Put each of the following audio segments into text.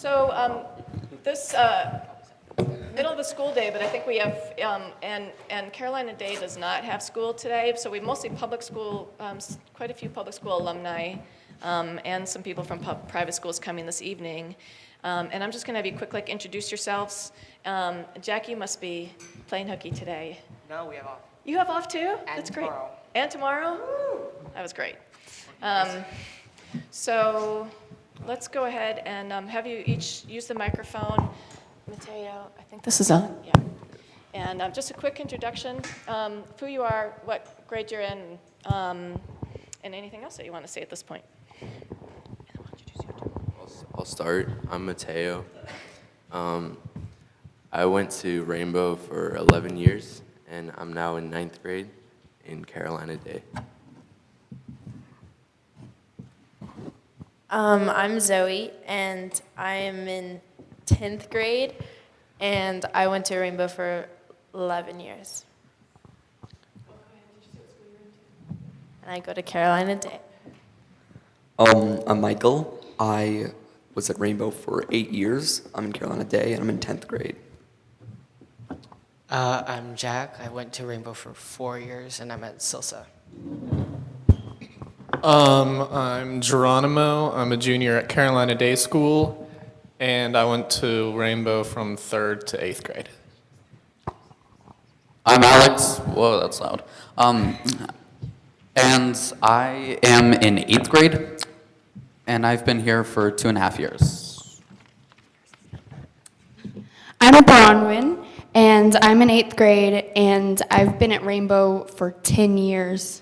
So this middle of the school day, but I think we have, and Carolina Day does not have school today, so we have mostly public school, quite a few public school alumni, and some people from private schools coming this evening. And I'm just going to have you quick, introduce yourselves. Jack, you must be playing hooky today. No, we have off. You have off too? And That's tomorrow. Great. And tomorrow? That was great. So let's go ahead and have you each use the microphone. Mateo, I think this is on. Yeah. And just a quick introduction, who you are, what grade you're in, and anything else that you want to say at this point. I'll start. I'm Mateo. I went to Rainbow for 11 years, and I'm now in 9th grade in Carolina Day. I'm Zoe, and I am in 10th grade, and I went to Rainbow for 11 years. And I go to Carolina Day. I'm Michael. I was at Rainbow for 8 years. I'm in Carolina Day, and I'm in 10th grade. I'm Jack. I went to Rainbow for 4 years, and I'm at Silsa. I'm Geronimo. I'm a junior at Carolina Day School, and I went to Rainbow from 3rd to 8th grade. I'm Alex. Whoa, that's loud. And I am in 8th grade, and I've been here for 2.5 years. I'm a Bronwyn, and I'm in 8th grade, and I've been at Rainbow for 10 years.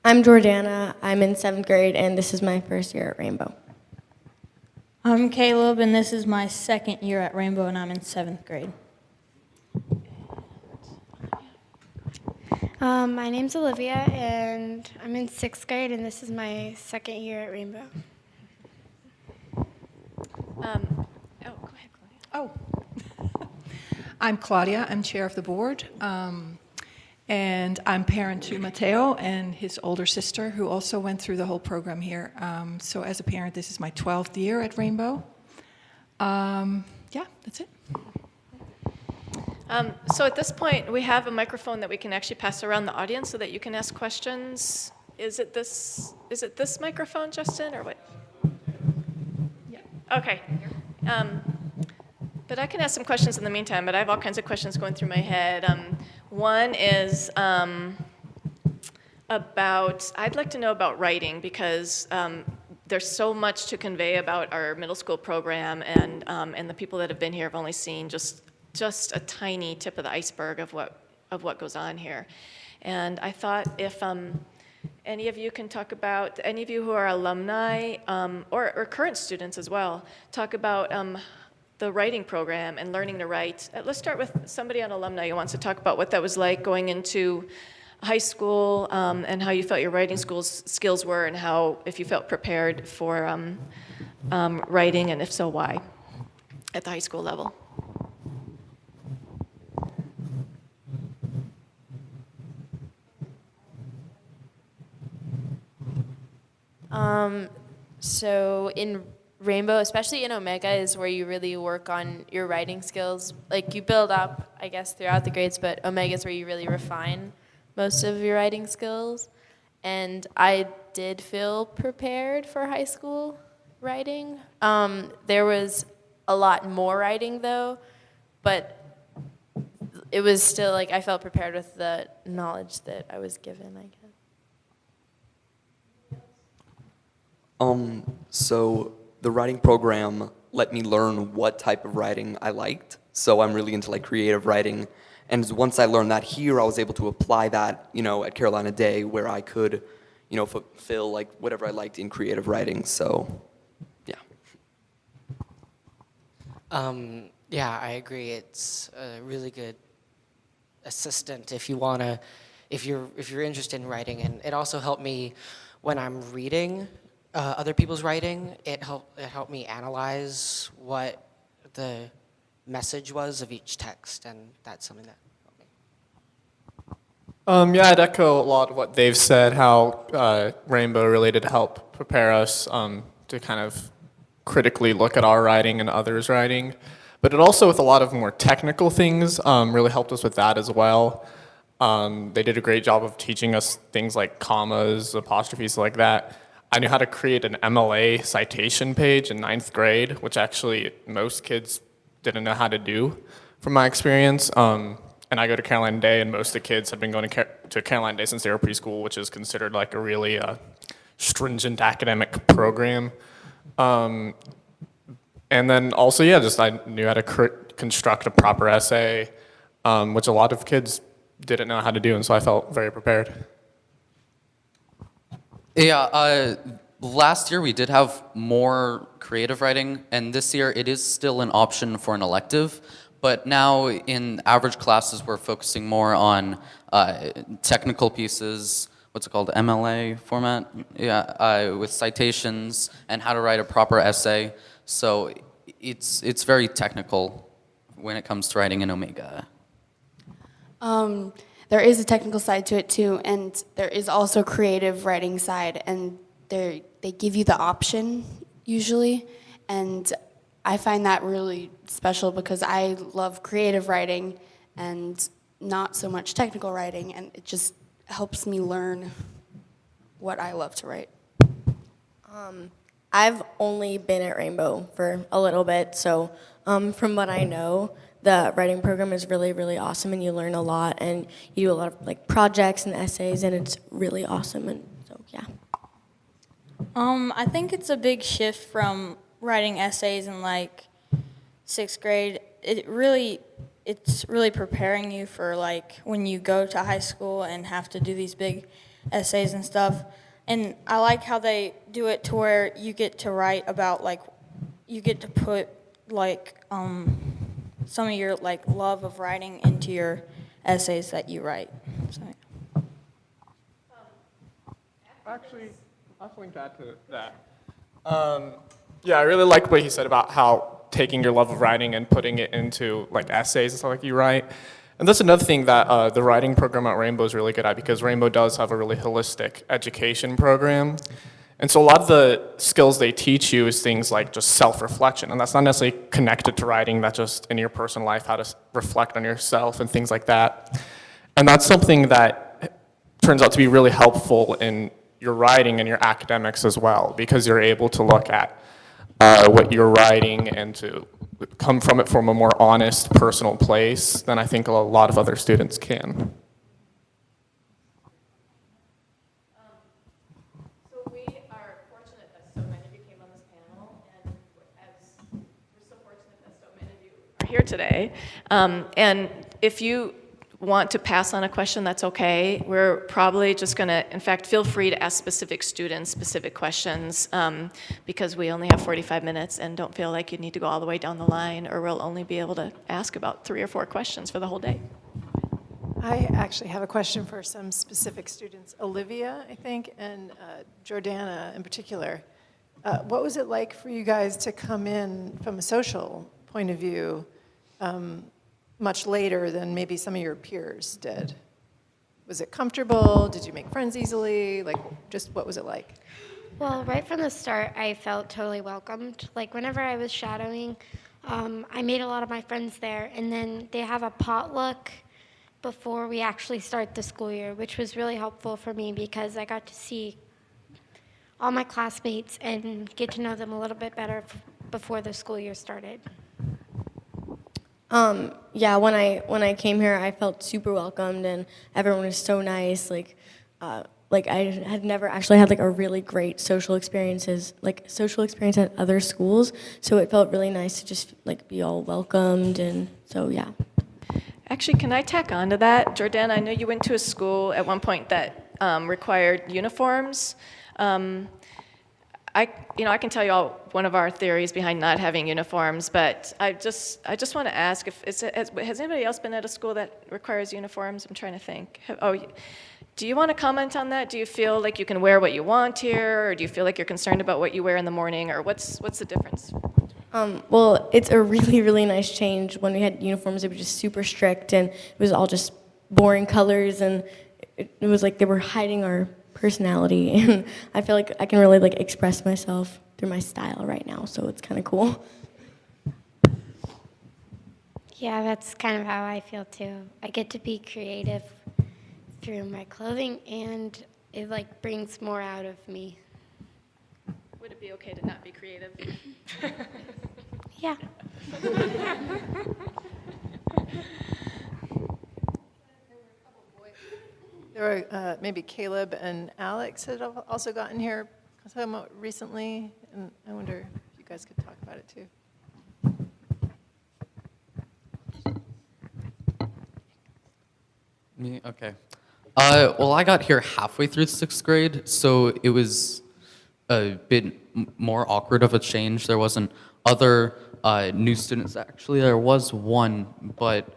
I'm Jordana. I'm in 7th grade, and this is my first year at Rainbow. I'm Caleb, and this is my second year at Rainbow, and I'm in 7th grade. My name's Olivia, and I'm in 6th grade, and this is my second year at Rainbow. Go ahead, Claudia. I'm Claudia. I'm chair of the board. And I'm parent to Mateo and his older sister, who also went through the whole program here. So as a parent, this is my 12th year at Rainbow. Yeah, that's it. So at this point, we have a microphone that we can actually pass around the audience so that you can ask questions. Is it this microphone, Justin, or what? Yeah. Okay. But I can ask some questions in the meantime, but I have all kinds of questions going through my head. One is I'd like to know about writing, because there's so much to convey about our middle school program, and the people that have been here have only seen just a tiny tip of the iceberg of what goes on here. And I thought if any of you can talk about, any of you who are alumni or current students as well, talk about the writing program and learning to write. Let's start with somebody on alumni who wants to talk about what that was like going into high school, and how you felt your writing skills were, and how, if you felt prepared for writing, and if so, why, at the high school level. So in Rainbow, especially in Omega, is where you really work on your writing skills. Like, you build up, I guess, throughout the grades, but Omega is where you really refine most of your writing skills. And I did feel prepared for high school writing. There was a lot more writing, though, but it was still, I felt prepared with the knowledge that I was given, I guess. So the writing program let me learn what type of writing I liked. So I'm really into creative writing. And once I learned that here, I was able to apply that, at Carolina Day, where I could, fulfill whatever I liked in creative writing. So, yeah. Yeah, I agree. It's a really good assistant if you wanna, if you're interested in writing, and it also helped me when I'm reading other people's writing. It helped me analyze what the message was of each text, and that's something that helped me. Yeah, I'd echo a lot of what they've said, how Rainbow really did help prepare us to kind of critically look at our writing and others' writing. But it also, with a lot of more technical things, really helped us with that as well. They did a great job of teaching us things like commas, apostrophes, like that. I knew how to create an MLA citation page in 9th grade, which actually most kids didn't know how to do from my experience. And I go to Carolina Day, and most of the kids have been going to Carolina Day since they were preschool, which is considered like a really stringent academic program. And then also, yeah, just I knew how to construct a proper essay, which a lot of kids didn't know how to do, and so I felt very prepared. Yeah, last year we did have more creative writing, and this year it is still an option for an elective. But now in average classes, we're focusing more on technical pieces, what's it called, MLA format? Yeah, with citations and how to write a proper essay. So it's very technical when it comes to writing in Omega. There is a technical side to it too, and there is also creative writing side, and they give you the option usually, and I find that really special because I love creative writing and not so much technical writing, and it just helps me learn what I love to write. I've only been at Rainbow for a little bit, so from what I know, the writing program is really, really awesome, and you learn a lot, and you do a lot of like projects and essays, and it's really awesome, and so yeah. I think it's a big shift from writing essays in like 6th grade. It's really preparing you for like when you go to high school and have to do these big essays and stuff. And I like how they do it to where you get to write about like, you get to put like some of your like love of writing into your essays that you write. So, yeah. Actually, I'll link that to that. Yeah, I really liked what he said about how taking your love of writing and putting it into like essays and stuff like you write. And that's another thing that the writing program at Rainbow is really good at, because Rainbow does have a really holistic education program. And so a lot of the skills they teach you is things like just self-reflection. And that's not necessarily connected to writing, that's just in your personal life, how to reflect on yourself and things like that. And that's something that turns out to be really helpful in your writing and your academics as well, because you're able to look at what you're writing and to come from it from a more honest, personal place than I think a lot of other students can. So we are fortunate that so many of you came on this panel, and we're so fortunate that so many of you are here today. And if you want to pass on a question, that's okay. We're probably just going to, in fact, feel free to ask specific students specific questions, because we only have 45 minutes, and don't feel like you need to go all the way down the line, or we'll only be able to ask about 3 or 4 questions for the whole day. I actually have a question for some specific students. Olivia, I think, and Jordana in particular. What was it like for you guys to come in from a social point of view much later than maybe some of your peers did? Was it comfortable? Did you make friends easily? Like, just what was it like? Well, right from the start, I felt totally welcomed. Like, whenever I was shadowing, I made a lot of my friends there, and then they have a potluck before we actually start the school year, which was really helpful for me because I got to see all my classmates and get to know them a little bit better before the school year started. Yeah, when I came here, I felt super welcomed, and everyone was so nice. Like I had never actually had like a really great social experience at other schools, so it felt really nice to just like be all welcomed, and so yeah. Actually, can I tack on to that? Jordana, I know you went to a school at one point that required uniforms. I can tell you all one of our theories behind not having uniforms, but I just want to ask, has anybody else been at a school that requires uniforms? I'm trying to think. Do you want to comment on that? Do you feel like you can wear what you want here, or do you feel like you're concerned about what you wear in the morning, or what's the difference? Well, it's a really, really nice change. When we had uniforms, it was just super strict, and it was all just boring colors, and it was like they were hiding our personality, and I feel like I can really like express myself through my style right now, so it's kind of cool. Yeah, that's kind of how I feel too. I get to be creative through my clothing, and it like brings more out of me. Would it be okay to not be creative? Yeah. There were maybe Caleb and Alex had also gotten here somewhat recently, and I wonder if you guys could talk about it too. Me? Okay. Well, I got here halfway through 6th grade, so it was a bit more awkward of a change. There wasn't other new students. Actually, there was one, but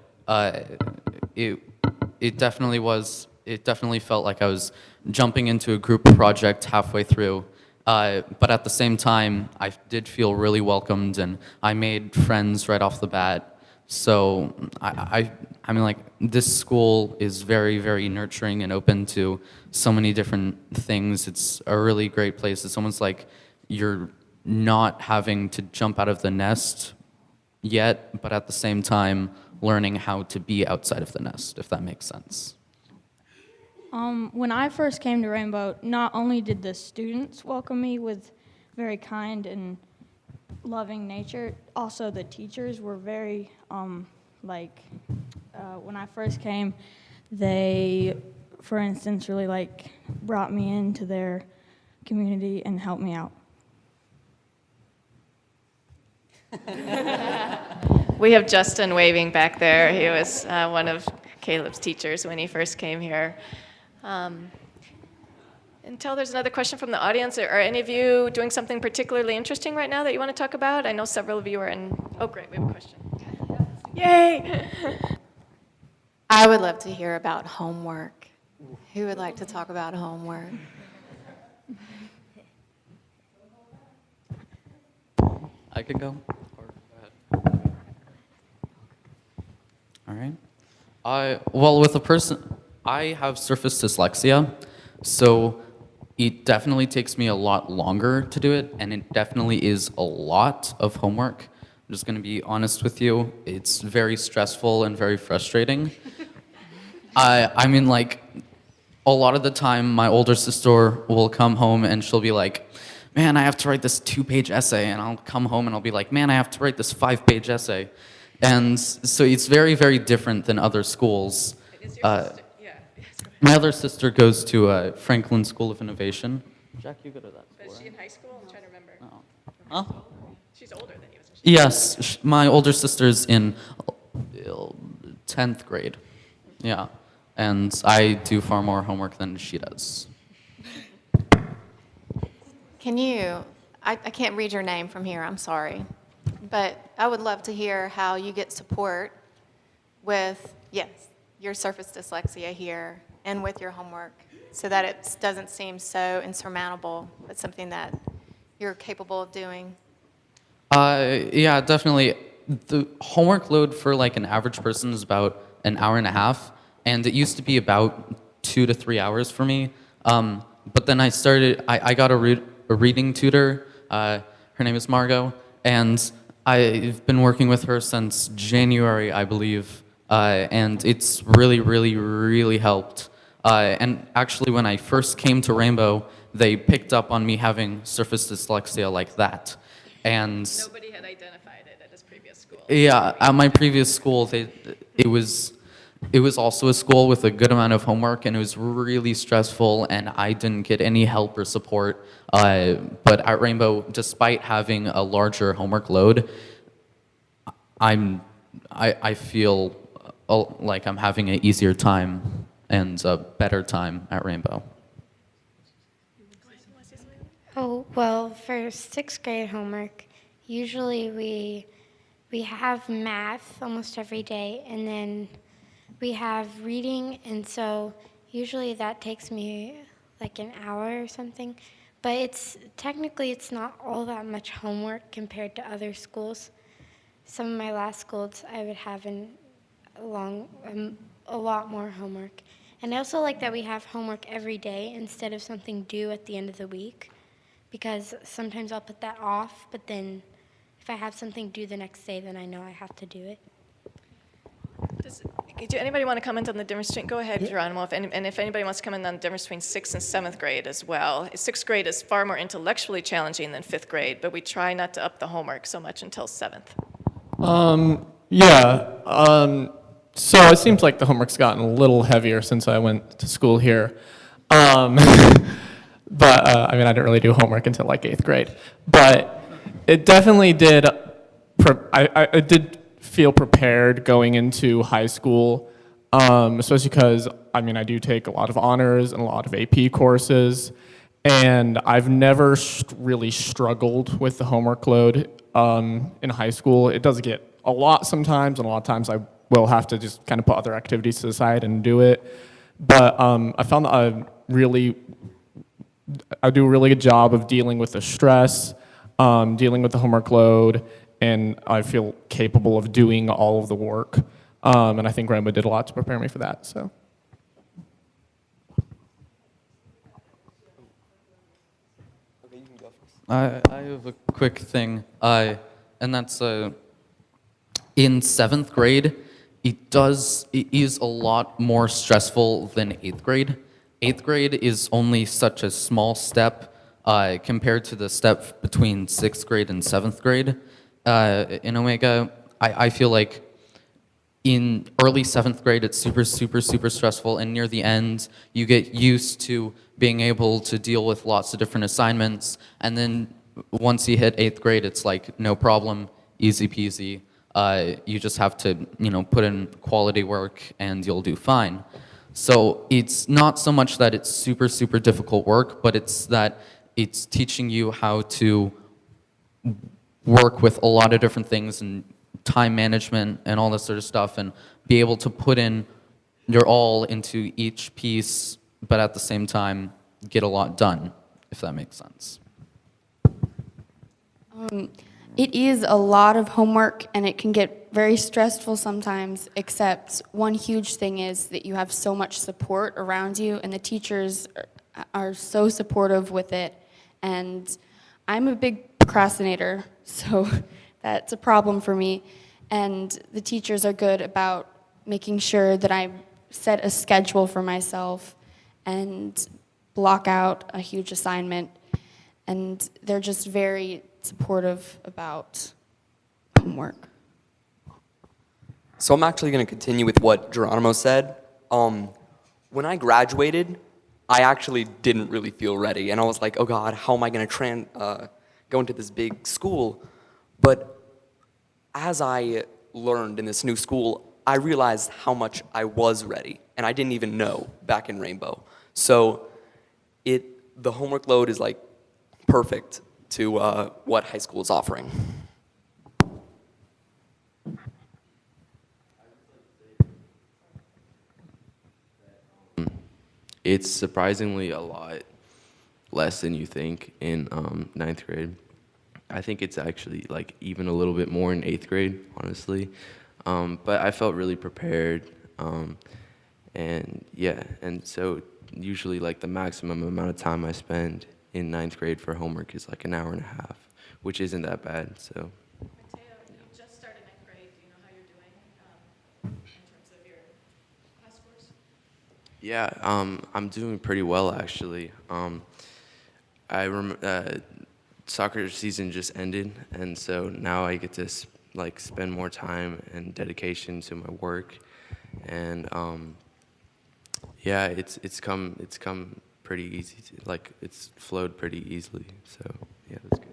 it definitely was. It definitely felt like I was jumping into a group project halfway through. But at the same time, I did feel really welcomed, and I made friends right off the bat. So I mean, like, this school is very, very nurturing and open to so many different things. It's a really great place. It's almost like you're not having to jump out of the nest yet, but at the same time, learning how to be outside of the nest, if that makes sense. When I first came to Rainbow, not only did the students welcome me with very kind and loving nature, also the teachers were very, when I first came, they, for instance, really brought me into their community and helped me out. We have Justin waving back there. He was one of Caleb's teachers when he first came here. Until there's another question from the audience, are any of you doing something particularly interesting right now that you want to talk about? I know several of you are in. Oh, great, we have a question. Yay! I would love to hear about homework. Who would like to talk about homework? I can go. Or go ahead. All right. Well, with a person, I have surface dyslexia, so it definitely takes me a lot longer to do it, and it definitely is a lot of homework. I'm just going to be honest with you. It's very stressful and very frustrating. I mean, like, a lot of the time, my older sister will come home and she'll be like, man, I have to write this 2-page essay. And I'll come home and I'll be like, man, I have to write this 5-page essay. And so it's very, very different than other schools. Is your sister? Yeah. My other sister goes to Franklin School of Innovation. Jack, you go to that school, Is she right? in high school? I'm trying to remember. Huh? She's older than you, isn't she? Yes, my older sister's in 10th grade. Yeah, and I do far more homework than she does. Can you, I can't read your name from here, I'm sorry, but I would love to hear how you get support with, yes, your surface dyslexia here and with your homework so that it doesn't seem so insurmountable, but something that you're capable of doing. Yeah, definitely. The homework load for like an average person is about an hour and a half, and it used to be about 2 to 3 hours for me. But then I got a reading tutor. Her name is Margot, and I've been working with her since January, I believe, and it's really, really, really helped. And actually, when I first came to Rainbow, they picked up on me having surface dyslexia like that. And Nobody had identified it at his previous school. yeah, at my previous school, it was also a school with a good amount of homework, and it was really stressful, and I didn't get any help or support. But at Rainbow, despite having a larger homework load, I feel like I'm having an easier time and a better time at Rainbow. Oh, well, for 6th grade homework, usually we have math almost every day, and then we have reading, and so usually that takes me like an hour or something. But technically it's not all that much homework compared to other schools. Some of my last schools I would have a lot more homework. And I also like that we have homework every day instead of something due at the end of the week. because sometimes I'll put that off, but then if I have something due the next day, then I know I have to do it. Do anybody want to comment on the difference between, go ahead, Geronimo, and if anybody wants to comment on the difference between 6th and 7th grade as well. 6th grade is far more intellectually challenging than 5th grade, but we try not to up the homework so much until 7th. So it seems like the homework's gotten a little heavier since I went to school here. But I mean, I didn't really do homework until like 8th grade. But it definitely did, I did feel prepared going into high school, especially because, I mean, I do take a lot of honors and a lot of AP courses, and I've never really struggled with the homework load in high school. It does get a lot sometimes, and a lot of times I will have to just kind of put other activities to the side and do it. But I found that I do a really good job of dealing with the stress, dealing with the homework load, and I feel capable of doing all of the work. And I think Rainbow did a lot to prepare me for that. So. I have a quick thing, and that's in 7th grade, it is a lot more stressful than 8th grade. 8th grade is only such a small step compared to the step between 6th grade and 7th grade. In Omega, I feel like in early 7th grade, it's super, super, super stressful, and near the end, you get used to being able to deal with lots of different assignments, and then once you hit 8th grade, it's like, no problem, easy peasy. You just have to, put in quality work, and you'll do fine. So it's not so much that it's super, super difficult work, but it's that it's teaching you how to work with a lot of different things and time management and all this sort of stuff, and be able to put in your all into each piece, but at the same time get a lot done, if that makes sense. It is a lot of homework, and it can get very stressful sometimes, except one huge thing is that you have so much support around you, and the teachers are so supportive with it. And I'm a big procrastinator, so that's a problem for me. And the teachers are good about making sure that I set a schedule for myself and block out a huge assignment. And they're just very supportive about homework. So I'm actually going to continue with what Geronimo said. When I graduated, I actually didn't really feel ready, and I was like, oh God, how am I going to go into this big school? But as I learned in this new school, I realized how much I was ready, and I didn't even know back in Rainbow. So the homework load is like perfect to what high school is offering. It's surprisingly a lot less than you think in 9th grade. I think it's actually like even a little bit more in 8th grade, honestly. But I felt really prepared. And yeah, and so usually like the maximum amount of time I spend in 9th grade for homework is like an hour and a half, which isn't that bad, so. Mateo, you just started 9th grade. Do you know how you're doing in terms of your class scores? Yeah, I'm doing pretty well actually. Soccer season just ended, and so now I get to like spend more time and dedication to my work, and yeah, it's come pretty easy. It's flowed pretty easily. So yeah, that's good.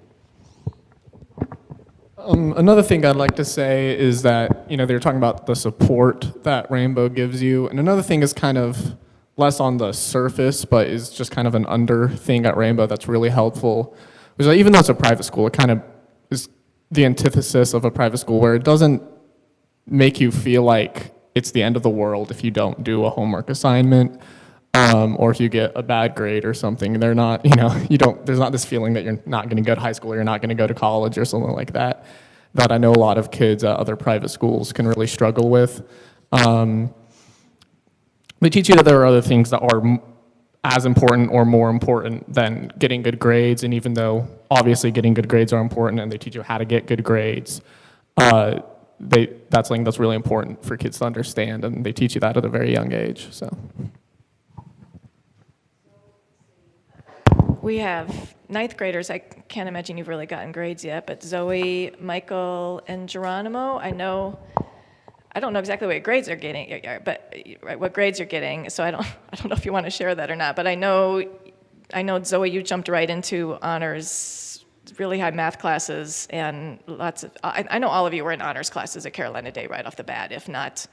Another thing I'd like to say is that, they were talking about the support that Rainbow gives you. And another thing is kind of less on the surface, but is just kind of an under thing at Rainbow that's really helpful. Because even though it's a private school, it kind of is the antithesis of a private school where it doesn't make you feel like it's the end of the world if you don't do a homework assignment. Or if you get a bad grade or something. They're not, there's not this feeling that you're not going to go to high school or you're not going to go to college or something like that, that I know a lot of kids at other private schools can really struggle with. They teach you that there are other things that are as important or more important than getting good grades. And even though obviously getting good grades are important and they teach you how to get good grades, that's something that's really important for kids to understand, and they teach you that at a very young age. So. We have ninth graders. I can't imagine you've really gotten grades yet, but Zoe, Michael, and Geronimo, I don't know exactly what grades they're getting, but right, what grades you're getting. So I don't know if you want to share that or not. But I know Zoe, you jumped right into honors, really high math classes, and lots of. I know all of you were in honors classes at Carolina Day right off the bat, if not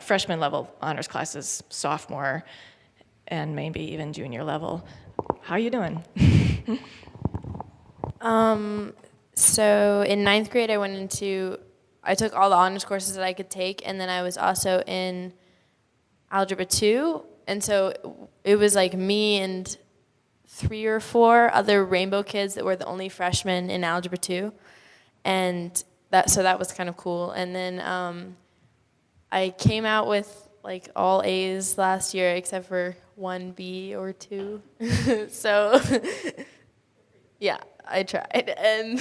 freshman level honors classes, sophomore, and maybe even junior level. How are you doing? So in ninth grade, I took all the honors courses that I could take, and then I was also in Algebra 2, and so it was like me and 3 or 4 other Rainbow kids that were the only freshmen in Algebra 2, and that was kind of cool. And then I came out with like all A's last year except for 1 B or 2. So yeah, I tried. And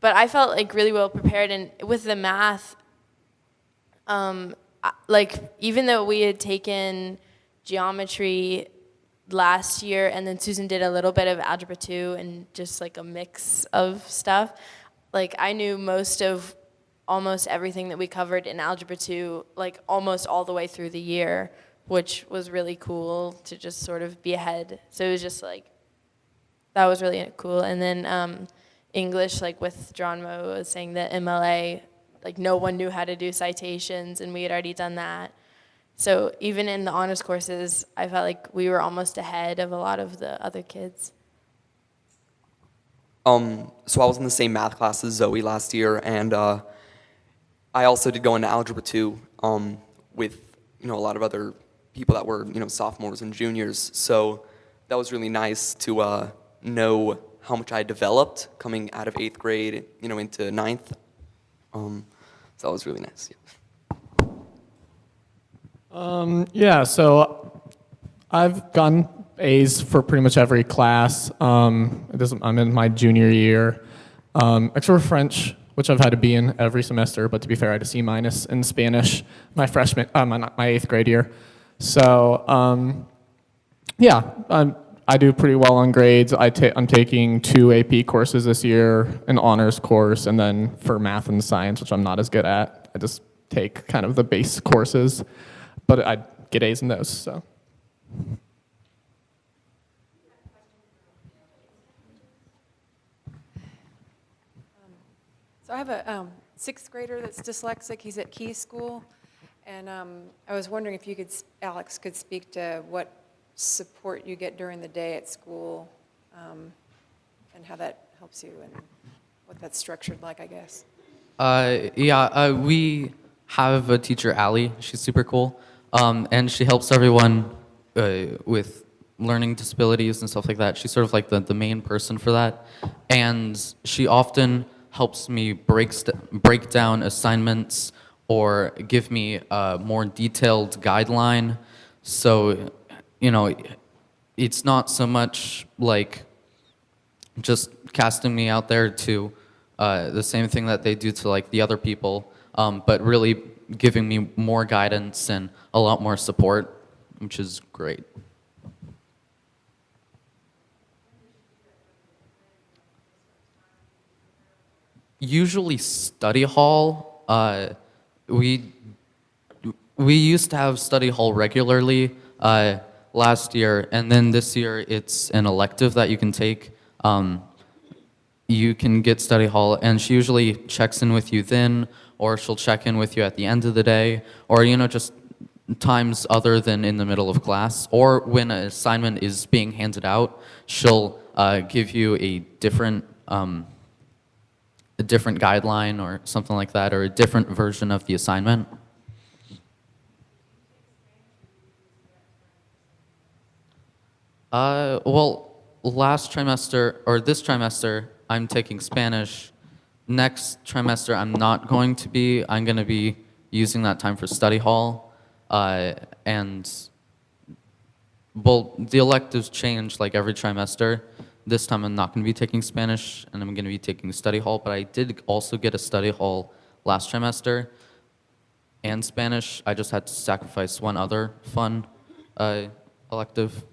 but I felt like really well prepared, and with the math, like even though we had taken geometry last year, and then Susan did a little bit of Algebra 2 and just like a mix of stuff, like I knew most of almost everything that we covered in Algebra 2, like almost all the way through the year, which was really cool to just sort of be ahead. So it was just like, that was really cool. And then English, like with Geronimo was saying that MLA, like no one knew how to do citations, and we had already done that. So even in the honors courses, I felt like we were almost ahead of a lot of the other kids. So I was in the same math class as Zoe last year, and I also did go into Algebra 2 with a lot of other people that were sophomores and juniors. So that was really nice to know how much I developed coming out of 8th grade, into 9th. So that was really nice. Yeah, so I've gotten A's for pretty much every class. I'm in my junior year, except for French, which I've had to be in every semester. But to be fair, I had a C- in Spanish my freshman, my 8th grade year. So yeah, I do pretty well on grades. I'm taking 2 AP courses this year, an honors course, and then for math and science, which I'm not as good at, I just take kind of the base courses, but I get A's in those. So. So I have a 6th grader that's dyslexic. He's at Key School, and I was wondering if Alex could speak to what support you get during the day at school, and how that helps you, and what that's structured like, I guess. We have a teacher, Allie. She's super cool, and she helps everyone with learning disabilities and stuff like that. She's sort of like the main person for that, and she often helps me break down assignments or give me a more detailed guideline. So, it's not so much like just casting me out there to the same thing that they do to like the other people, but really giving me more guidance and a lot more support, which is great. Usually study hall. We used to have study hall regularly last year, and then this year it's an elective that you can take. You can get study hall, and she usually checks in with you then, or she'll check in with you at the end of the day, or just times other than in the middle of class, or when an assignment is being handed out, she'll give you a different guideline or something like that, or a different version of the assignment. Well, last trimester, or this trimester, I'm taking Spanish. Next trimester, I'm not going to be. I'm going to be using that time for study hall. And well, the electives change like every trimester. This time I'm not going to be taking Spanish, and I'm going to be taking study hall, but I did also get a study hall last trimester and Spanish. I just had to sacrifice one other fun elective.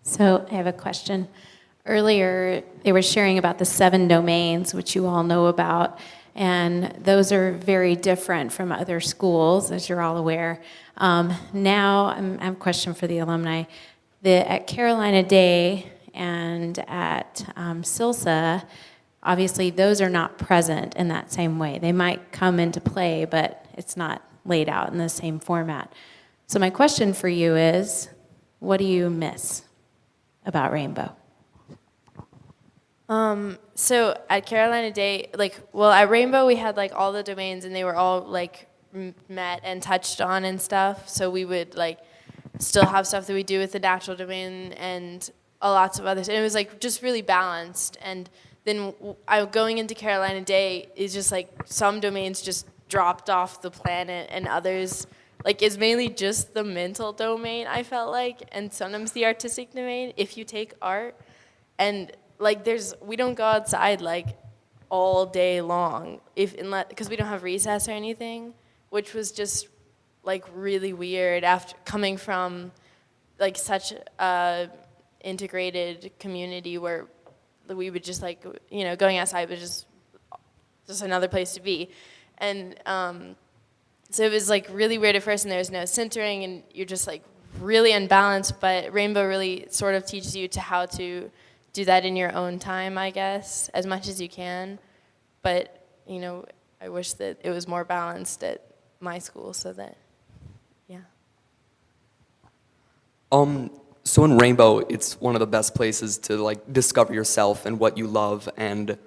So I have a question. Earlier, they were sharing about the 7 domains, which you all know about, and those are very different from other schools, as you're all aware. Now, I have a question for the alumni. At Carolina Day and at SILSA, obviously those are not present in that same way. They might come into play, but it's not laid out in the same format. So my question for you is, what do you miss about Rainbow? So at Carolina Day, at Rainbow we had all the domains and they were all met and touched on and stuff. So we would still have stuff that we do with the natural domain and lots of others. And it was just really balanced. And then going into Carolina Day is just some domains just dropped off the planet and others is mainly just the mental domain, I felt like, and sometimes the artistic domain if you take art. And we don't go outside all day long because we don't have recess or anything, which was just really weird after coming from such a integrated community where we would just going outside was just another place to be. And so it was really weird at first, and there was no centering, and you're just really unbalanced, but Rainbow really sort of teaches you how to do that in your own time, I guess, as much as you can. But, I wish that it was more balanced at my school so that, yeah. So in Rainbow, it's one of the best places to discover yourself and what you love. And,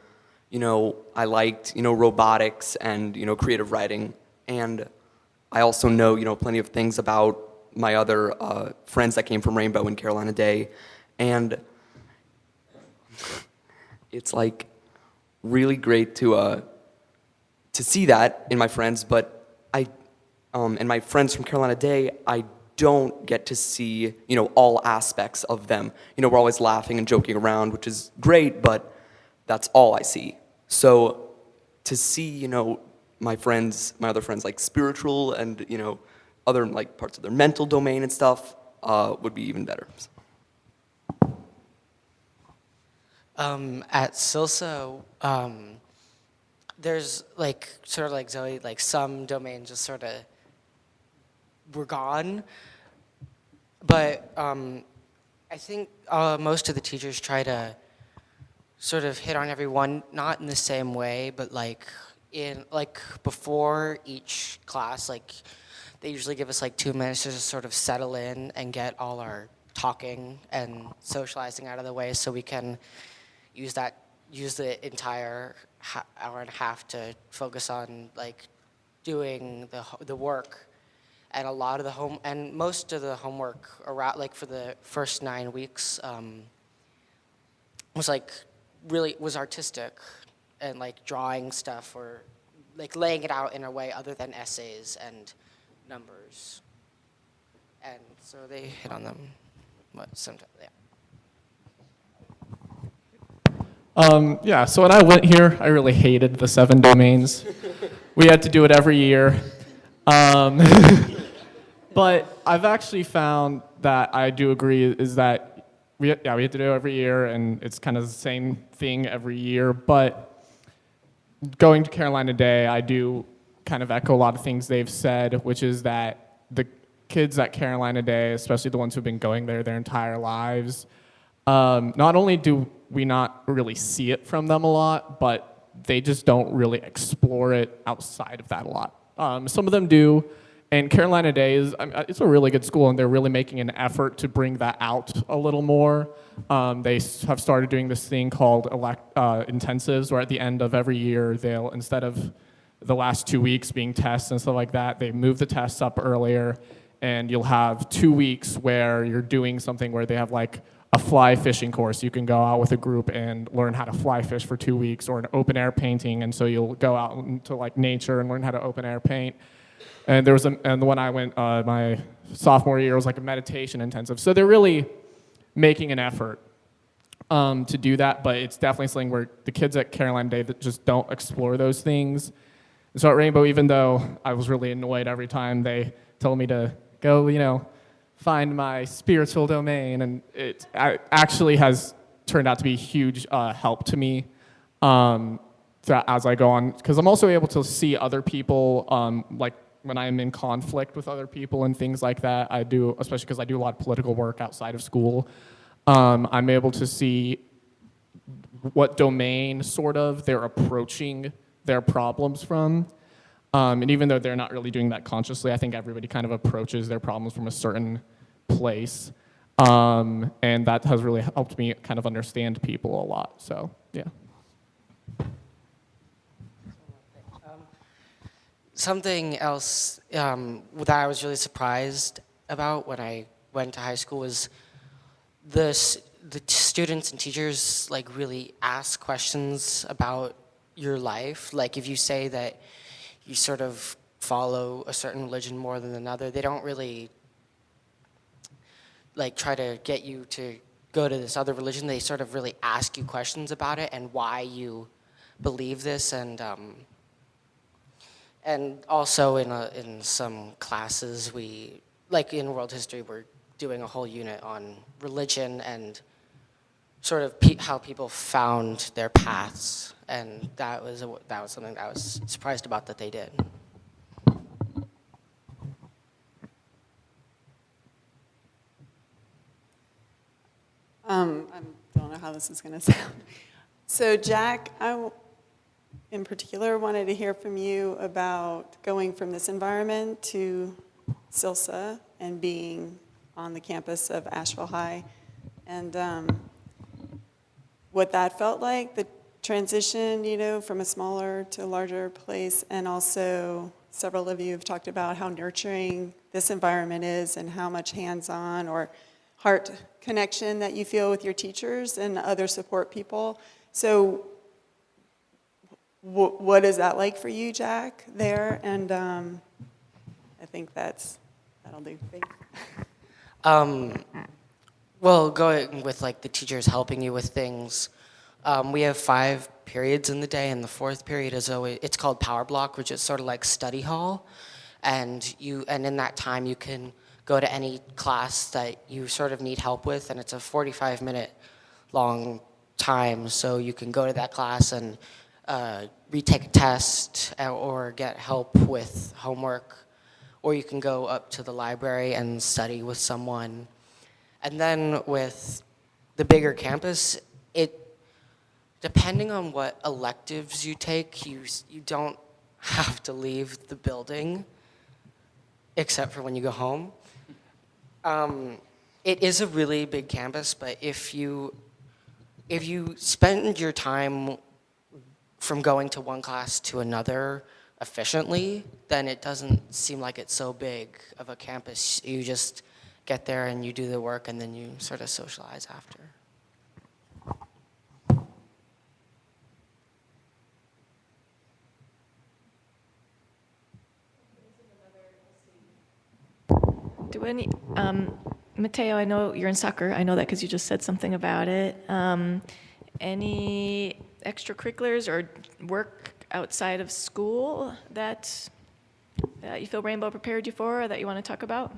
I liked, robotics and, creative writing. And I also know, plenty of things about my other friends that came from Rainbow and Carolina Day. And it's really great to see that in my friends, but and my friends from Carolina Day, I don't get to see, all aspects of them. We're always laughing and joking around, which is great, but that's all I see. So to see, my other friends spiritual and, other parts of their mental domain and stuff would be even better. At SILSA, there's sort of like Zoe, some domains just sort of were gone. But I think most of the teachers try to sort of hit on everyone, not in the same way, but before each class, they usually give us 2 minutes to just sort of settle in and get all our talking and socializing out of the way so we can use the entire hour and a half to focus on doing the work. And a lot of the most of the homework around for the first 9 weeks was was artistic and drawing stuff or laying it out in a way other than essays and numbers. And so they hit on them, but sometimes, yeah. So when I went here, I really hated the 7 domains. We had to do it every year. But I've actually found that I do agree is that we have to do it every year, and it's kind of the same thing every year. But going to Carolina Day, I do kind of echo a lot of things they've said, which is that the kids at Carolina Day, especially the ones who've been going there their entire lives, not only do we not really see it from them a lot, but they just don't really explore it outside of that a lot. Some of them do, and Carolina Day it's a really good school, and they're really making an effort to bring that out a little more. They have started doing this thing called intensives, where at the end of every year, they'll, instead of the last 2 weeks being tests and stuff like that, they move the tests up earlier, and you'll have 2 weeks where you're doing something where they have a fly fishing course. You can go out with a group and learn how to fly fish for 2 weeks, or an open air painting, and so you'll go out into like nature and learn how to open air paint. And when I went my sophomore year, it was like a meditation intensive. So they're really making an effort to do that, but it's definitely something where the kids at Caroline Day that just don't explore those things. And so at Rainbow, even though I was really annoyed every time they told me to go, find my spiritual domain, and it actually has turned out to be a huge help to me as I go on, because I'm also able to see other people, like when I'm in conflict with other people and things like that. I do, especially because I do a lot of political work outside of school. I'm able to see what domain sort of they're approaching their problems from. And even though they're not really doing that consciously, I think everybody kind of approaches their problems from a certain place. And that has really helped me kind of understand people a lot. So, yeah. Something else that I was really surprised about when I went to high school was the students and teachers like really ask questions about your life. Like if you say that you sort of follow a certain religion more than another, they don't really like try to get you to go to this other religion. They sort of really ask you questions about it and why you believe this. And also in some classes, like in world history, we're doing a whole unit on religion and sort of how people found their paths, and that was something that I was surprised about that they did. I don't know how this is going to sound. So Jack, in particular wanted to hear from you about going from this environment to SILSA and being on the campus of Asheville High, and what that felt like, the transition, from a smaller to a larger place, and also several of you have talked about how nurturing this environment is and how much hands-on or heart connection that you feel with your teachers and other support people. So what is that like for you, Jack, there? And I think that'll do. Thanks. Well, going with like the teachers helping you with things, we have 5 periods in the day, and the 4th period is it's called Power Block, which is sort of like study hall, and in that time you can go to any class that you sort of need help with, and it's a 45-minute long time, so you can go to that class and retake a test or get help with homework, or you can go up to the library and study with someone. And then with the bigger campus, depending on what electives you take, you don't have to leave the building, except for when you go home. It is a really big campus, but if you spend your time from going to one class to another efficiently, then it doesn't seem like it's so big of a campus. You just get there and you do the work, and then you sort of socialize after. Mateo, I know you're in soccer. I know that because you just said something about it. Any extracurriculars or work outside of school that you feel Rainbow prepared you for, or that you want to talk about?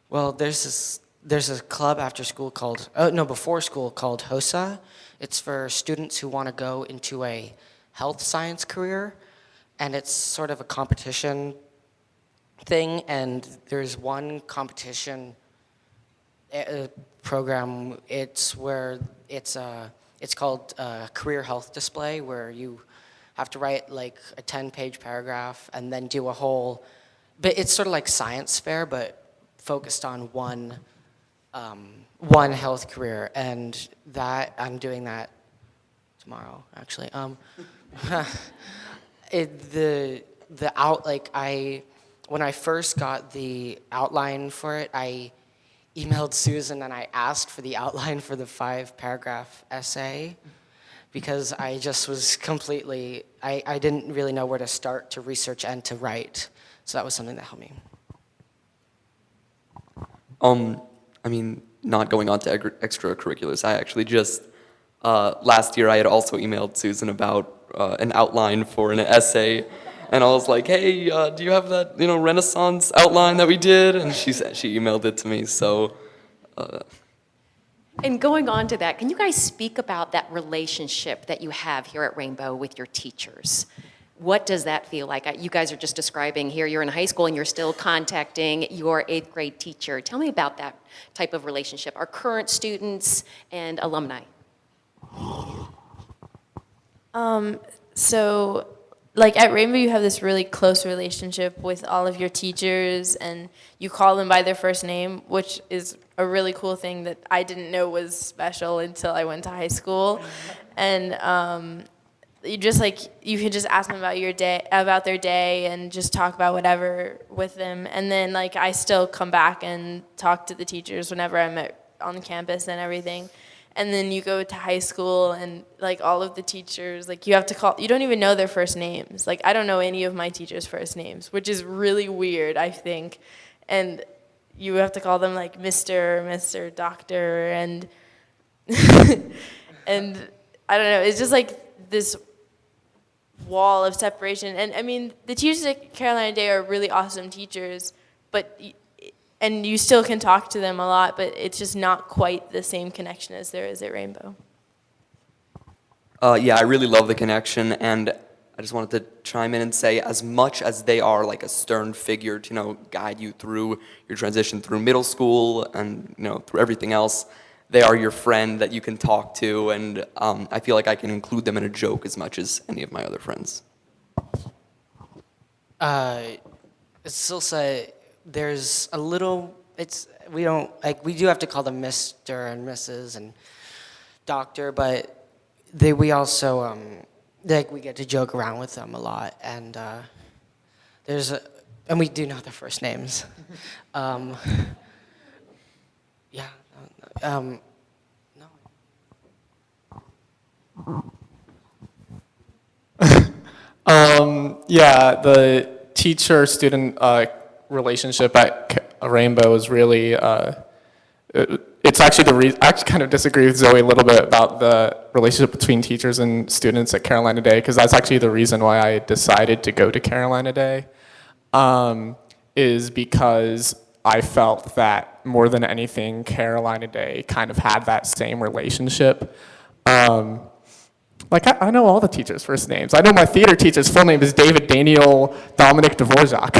Well, there's a club after school before school called HOSA. It's for students who want to go into a health science career, and it's sort of a competition thing, and there's one competition program. It's called Career Health Display, where you have to write like a 10-page paragraph and then do a whole, but it's sort of like science fair, but focused on one health career, and that I'm doing that tomorrow, actually. when I first got the outline for it, I emailed Susan and I asked for the outline for the 5-paragraph essay because I just was I didn't really know where to start to research and to write. So that was something that helped me. I mean, not going on to extracurriculars, I actually just, last year I had also emailed Susan about an outline for an essay, and I was like, hey, do you have that, Renaissance outline that we did? And she emailed it to me, so. And going on to that, can you guys speak about that relationship that you have here at Rainbow with your teachers? What does that feel like? You guys are just describing here, you're in high school and you're still contacting your 8th grade teacher. Tell me about that type of relationship, our current students and alumni. So, like at Rainbow, you have this really close relationship with all of your teachers, and you call them by their first name, which is a really cool thing that I didn't know was special until I went to high school. And you can just ask them about their day, and just talk about whatever with them. And then I still come back and talk to the teachers whenever I'm on campus and everything. And then you go to high school and all of the teachers, you have to call, you don't even know their first names. I don't know any of my teachers' first names, which is really weird, I think. And you have to call them Mr., Doctor, and and I don't know, it's just this wall of separation. And I mean, the teachers at Carolina Day are really awesome teachers, and you still can talk to them a lot, but it's just not quite the same connection as there is at Rainbow. Yeah, I really love the connection, and I just wanted to chime in and say, as much as they are a stern figure to, guide you through your transition through middle school and, through everything else, they are your friend that you can talk to, and I feel like I can include them in a joke as much as any of my other friends. Silsa, there's a little, we do have to call them Mr. and Mrs. and Doctor, but we also, we get to joke around with them a lot, and and we do know their first names. Yeah, no. Yeah, the teacher-student relationship at Rainbow is really, it's actually the reason, I actually kind of disagree with Zoe a little bit about the relationship between teachers and students at Carolina Day, because that's actually the reason why I decided to go to Carolina Day, is because I felt that more than anything, Carolina Day kind of had that same relationship. I know all the teachers' first names. I know my theater teacher's full name is David Daniel Dominic Dvorak.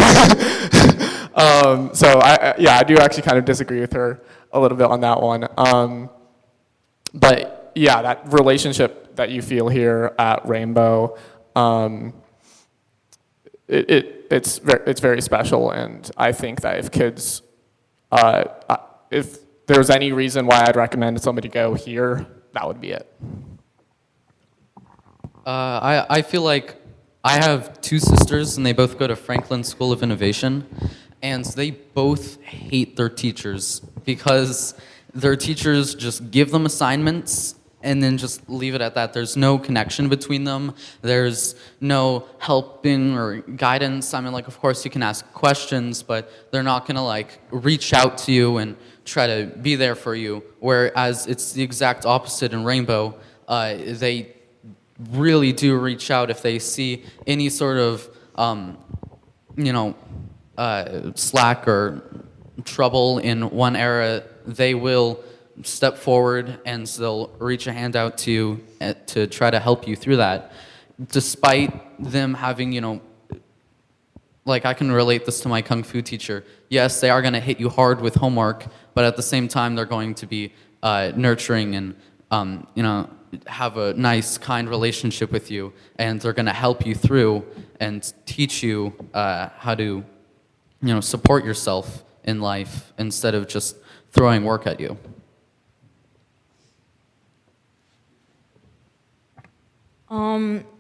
So I do actually kind of disagree with her a little bit on that one. But yeah, that relationship that you feel here at Rainbow, it's very special, and I think that if kids, if there's any reason why I'd recommend somebody go here, that would be it. I feel like I have 2 sisters, and they both go to Franklin School of Innovation, and they both hate their teachers because their teachers just give them assignments and then just leave it at that. There's no connection between them. There's no helping or guidance. I mean, of course you can ask questions, but they're not gonna reach out to you and try to be there for you. Whereas it's the exact opposite in Rainbow. They really do reach out if they see any sort of, slack or trouble in one area. They will step forward and they'll reach a hand out to you to try to help you through that. Despite them having, I can relate this to my Kung Fu teacher. Yes, they are going to hit you hard with homework, but at the same time, they're going to be nurturing and, have a nice, kind relationship with you, and they're going to help you through and teach you how to, support yourself in life instead of just throwing work at you.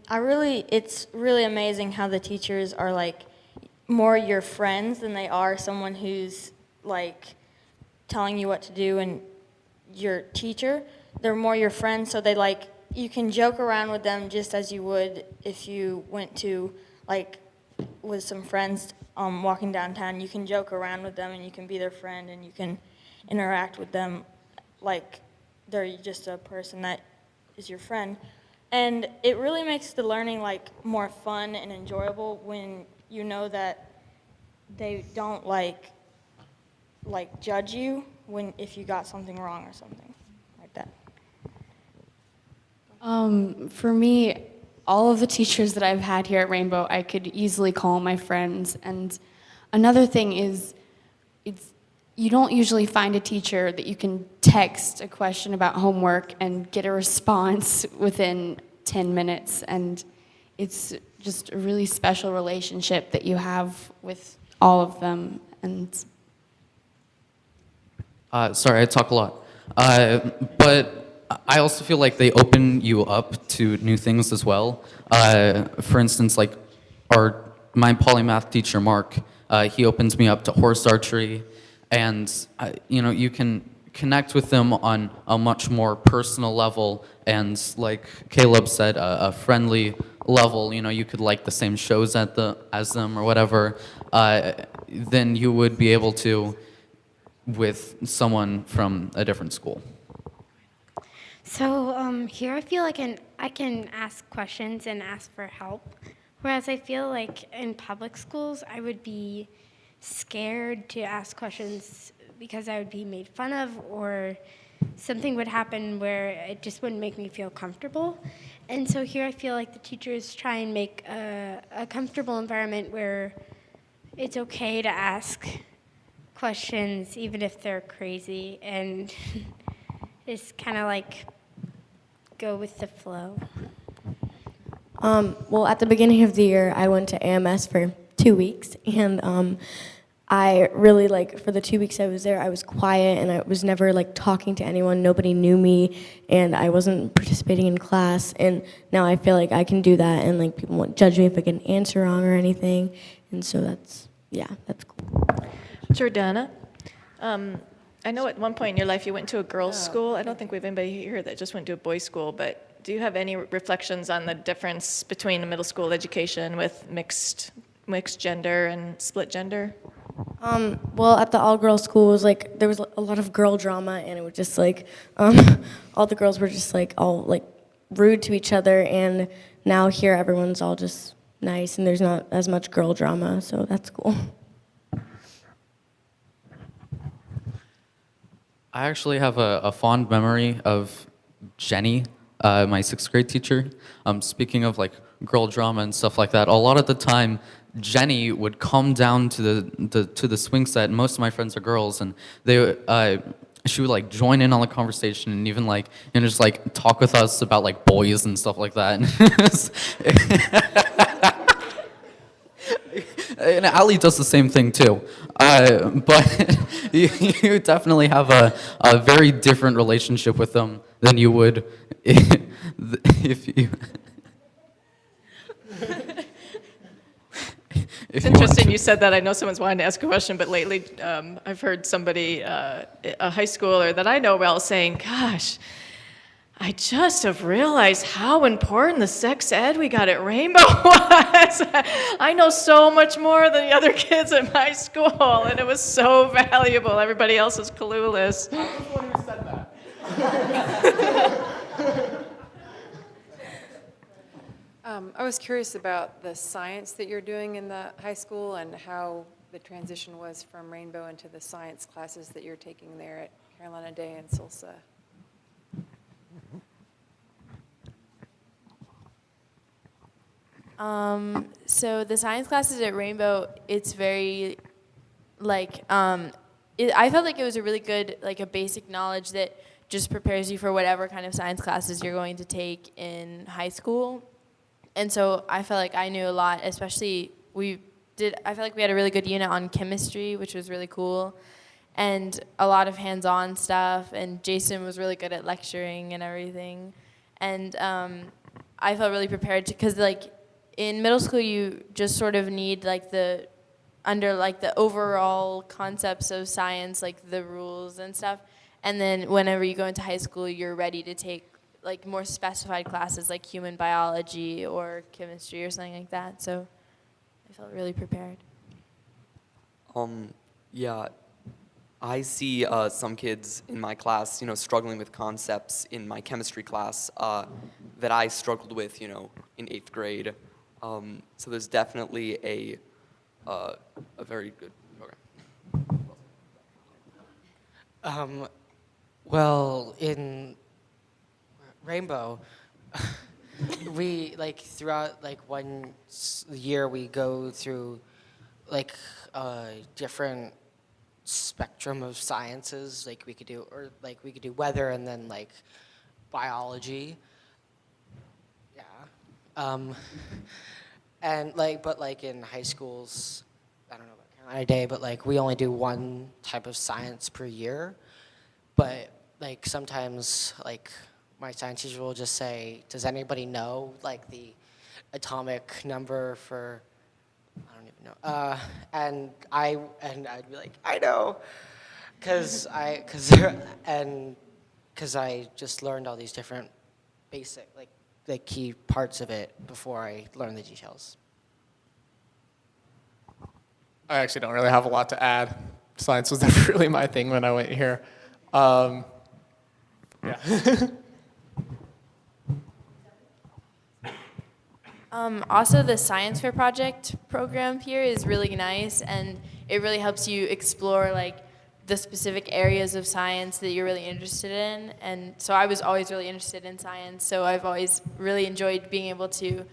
it's really amazing how the teachers are like more your friends than they are someone who's like telling you what to do and your teacher. They're more your friends, so they like, you can joke around with them just as you would if you went to like with some friends walking downtown. You can joke around with them and you can be their friend and you can interact with them like they're just a person that is your friend. And it really makes the learning like more fun and enjoyable when you know that they don't like judge you if you got something wrong or something like that. For me, all of the teachers that I've had here at Rainbow, I could easily call my friends. And another thing is, you don't usually find a teacher that you can text a question about homework and get a response within 10 minutes. And it's just a really special relationship that you have with all of them. And Sorry, I talk a lot. But I also feel like they open you up to new things as well. For instance, like my polymath teacher, Mark, he opens me up to horse archery, and you can connect with them on a much more personal level, and like Caleb said, a friendly level. You could like the same shows as them or whatever. Then you would be able to with someone from a different school. So here I feel like I can ask questions and ask for help, whereas I feel like in public schools I would be scared to ask questions because I would be made fun of or something would happen where it just wouldn't make me feel comfortable. And so here I feel like the teachers try and make a comfortable environment where it's okay to ask questions even if they're crazy and just kind of like go with the flow. Well, at the beginning of the year, I went to AMS for 2 weeks, and I really, for the 2 weeks I was there, I was quiet, and I was never, talking to anyone. Nobody knew me, and I wasn't participating in class, and now I feel like I can do that, and, people won't judge me if I get an answer wrong or anything, and so that's cool. Jordana, I know at one point in your life you went to a girls' school. I don't think we have anybody here that just went to a boys' school, but do you have any reflections on the difference between a middle school education with mixed gender and split gender? Well, at the all-girls school, it was there was a lot of girl drama, and it was just all the girls were just all rude to each other, and now here everyone's all just nice, and there's not as much girl drama, so that's cool. I actually have a fond memory of Jenny, my 6th grade teacher. Speaking of girl drama and stuff like that, a lot of the time Jenny would come down to the swing set, and most of my friends are girls, and she would join in on the conversation and even just talk with us about boys and stuff like that. And Ali does the same thing too, but you definitely have a very different relationship with them than you would if you. It's interesting you said that. I know someone's wanting to ask a question, but lately I've heard somebody, a high schooler that I know well, saying, gosh, I just have realized how important the sex ed we got at Rainbow was. I know so much more than the other kids at my school, and it was so valuable. Everybody else is clueless. I was the one who said that. I was curious about the science that you're doing in the high school and how the transition was from Rainbow into the science classes that you're taking there at Carolina Day and Salsa. So the science classes at Rainbow, it's very I felt like it was a really good a basic knowledge that just prepares you for whatever kind of science classes you're going to take in high school. And so I felt like I knew a lot, especially I felt like we had a really good unit on chemistry, which was really cool, and a lot of hands-on stuff, and Jason was really good at lecturing and everything. And I felt really prepared because like in middle school you just sort of need like the overall concepts of science, like the rules and stuff. And then whenever you go into high school, you're ready to take like more specified classes like human biology or chemistry or something like that. So I felt really prepared. Yeah, I see some kids in my class, struggling with concepts in my chemistry class that I struggled with, in 8th grade. So there's definitely a very good program. Well, in Rainbow, we like throughout like one year we go through like a different spectrum of sciences. Like we could do weather and then like biology. Yeah. And but in high schools, I don't know about Carolina Day, but like we only do one type of science per year. But like sometimes like my science teacher will just say, "Does anybody know like the atomic number for?" I don't even know. And I'd be like, "I know," because I just learned all these different basic like the key parts of it before I learned the details. I actually don't really have a lot to add. Science was never really my thing when I went here. Yeah. Also, the science fair project program here is really nice, and it really helps you explore like the specific areas of science that you're really interested in. And so I was always really interested in science, so I've always really enjoyed being able to